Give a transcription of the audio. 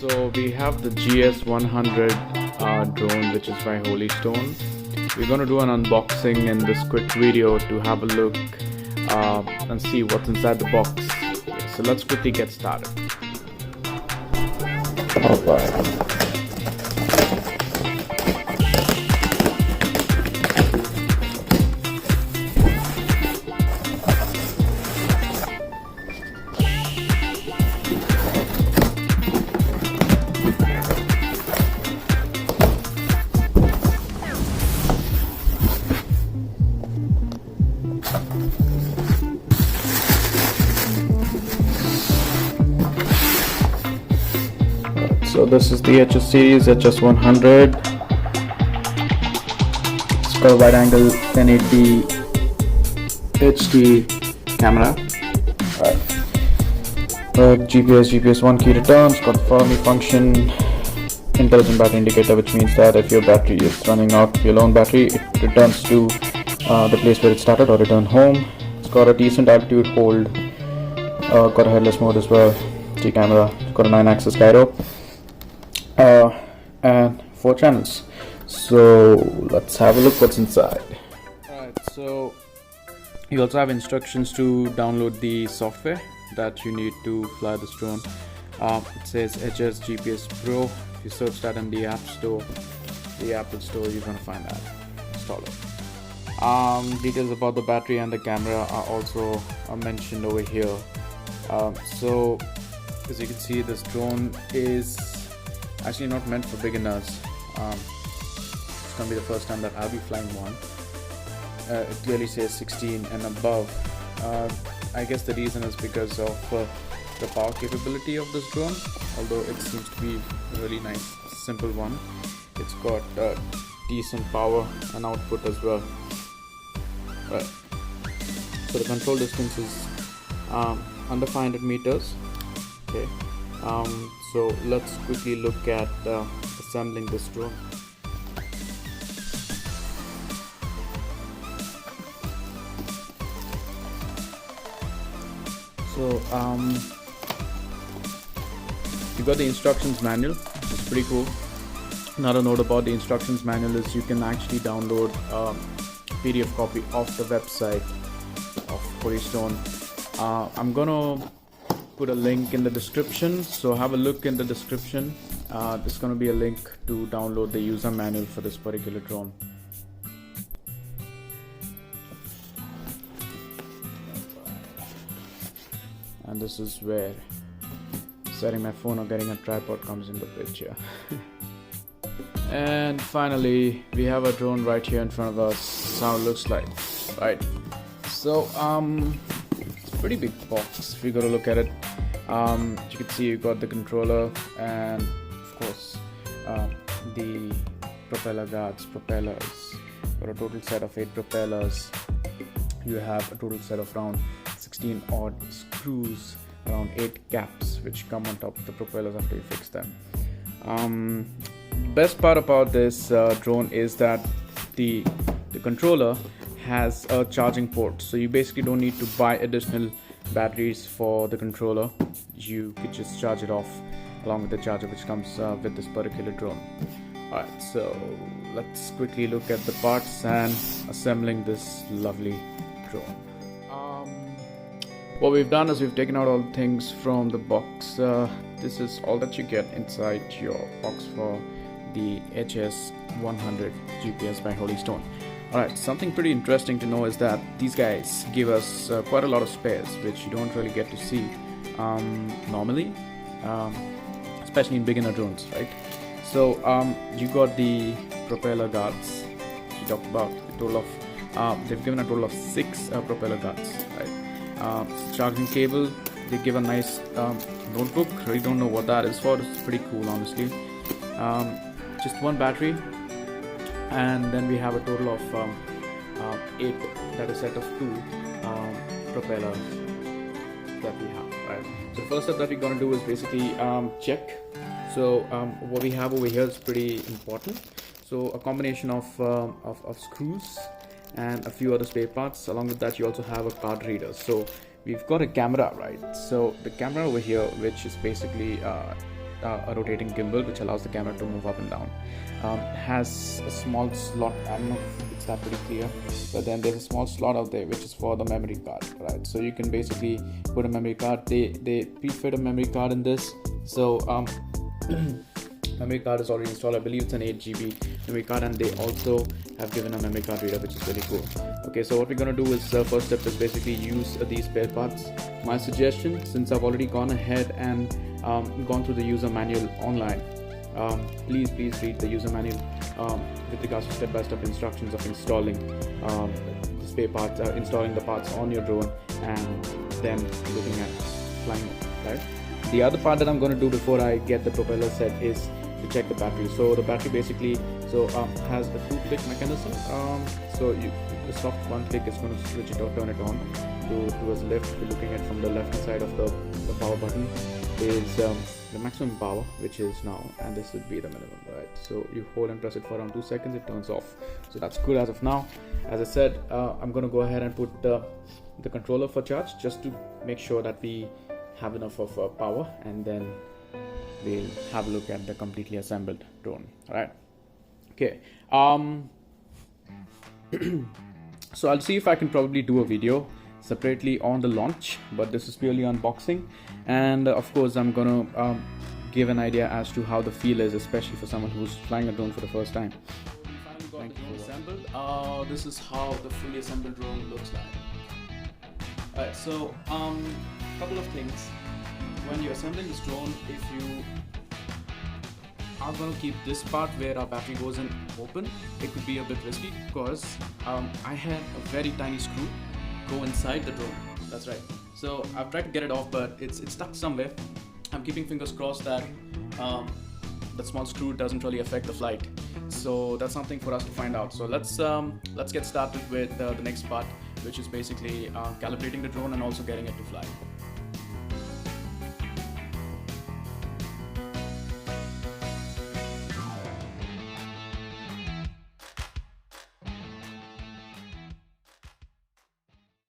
So we have the GS100 drone, which is by Holystone. We're going to do an unboxing in this quick video to have a look and see what's inside the box. So let's quickly get started. Alright. So this is the HS series HS100. It's got a wide angle 1080p HD camera. GPS 1 key return. It's got the follow me function, intelligent battery indicator, which means that if your battery is running out, your lone battery, it returns to the place where it started or return home. It's got a decent altitude hold. Got a headless mode as well. G camera. It's got a 9-axis gyro. And 4 channels. So let's have a look what's inside. Alright, so you also have instructions to download the software that you need to fly this drone. It says HS GPS Pro. If you search that in the App Store, the Apple Store, you're gonna find that. Install it. Details about the battery and the camera are also mentioned over here. So as you can see, this drone is actually not meant for beginners. It's gonna be the first time that I'll be flying one. It clearly says 16 and above. I guess the reason is because of the power capability of this drone, although it seems to be a really nice simple one. It's got decent power and output as well. Right. So the control distance is under 500 meters. Okay. So let's quickly look at assembling this drone. So you got the instructions manual. It's pretty cool. Another note about the instructions manual is you can actually download a PDF copy of the website of Holystone. I'm gonna put a link in the description, so have a look in the description. There's going to be a link to download the user manual for this particular drone. And this is where setting my phone or getting a tripod comes into picture. And finally, we have a drone right here in front of us. How it looks like, right? So it's a pretty big box if you got to look at it. You can see you got the controller and of course the propeller guards, propellers. Got a total set of 8 propellers. You have a total set of around 16 odd screws, around 8 caps which come on top of the propellers after you fix them. Best part about this drone is that the controller has a charging port, so you basically don't need to buy additional batteries for the controller. You could just charge it off along with the charger which comes with this particular drone. Alright, so let's quickly look at the parts and assembling this lovely drone. What we've done is we've taken out all the things from the box. This is all that you get inside your box for the HS100 GPS by Holystone. Alright, something pretty interesting to know is that these guys give us quite a lot of spares, which you don't really get to see normally, especially in beginner drones, right? So you got the propeller guards we talked about. A total of they've given a total of 6 propeller guards, right? Charging cable. They give a nice notebook. Really don't know what that is for. It's pretty cool, honestly. Just 1 battery. And then we have a total of 8, that is set of 2 propellers that we have, right? So the first step that we're going to do is basically check. So what we have over here is pretty important. So a combination of screws and a few other spare parts. Along with that, you also have a card reader. So we've got a camera, right? So the camera over here, which is basically a rotating gimbal which allows the camera to move up and down. Has a small slot. I don't know if it's that pretty clear, but then there's a small slot out there which is for the memory card, right? So you can basically put a memory card. They pre-fit a memory card in this, so memory card is already installed. I believe it's an 8 GB memory card, and they also have given a memory card reader, which is really cool. Okay, so what we're gonna do is first step is basically use these spare parts. My suggestion, since I've already gone ahead and gone through the user manual online, please read the user manual with regards to step-by-step instructions of installing the spare parts, installing the parts on your drone, and then looking at flying it, right? The other part that I'm going to do before I get the propeller set is to check the battery. So the battery basically has a 2-click mechanism. So the soft 1 click is going to switch it or turn it on towards left. If you're looking at from the left side of the power button is the maximum power, which is now, and this would be the minimum, right? So you hold and press it for around 2 seconds, it turns off. So that's good as of now. As I said, I'm going to go ahead and put the controller for charge, just to make sure that we have enough of power, and then we'll have a look at the completely assembled drone. All right, okay. So I'll see if I can probably do a video separately on the launch, but this is purely unboxing, and of course I'm gonna give an idea as to how the feel is, especially for someone who's flying a drone for the first time. Finally got the drone assembled. This is how the fully assembled drone looks like. Alright, so couple of things. When you're assembling this drone, if you are going to keep this part where our battery goes in open, it could be a bit risky, because I had a very tiny screw go inside the drone. That's right. So I've tried to get it off, but it's stuck somewhere. I'm keeping fingers crossed that that small screw doesn't really affect the flight. So that's something for us to find out. So let's get started with the next part, which is basically calibrating the drone and also getting it to fly.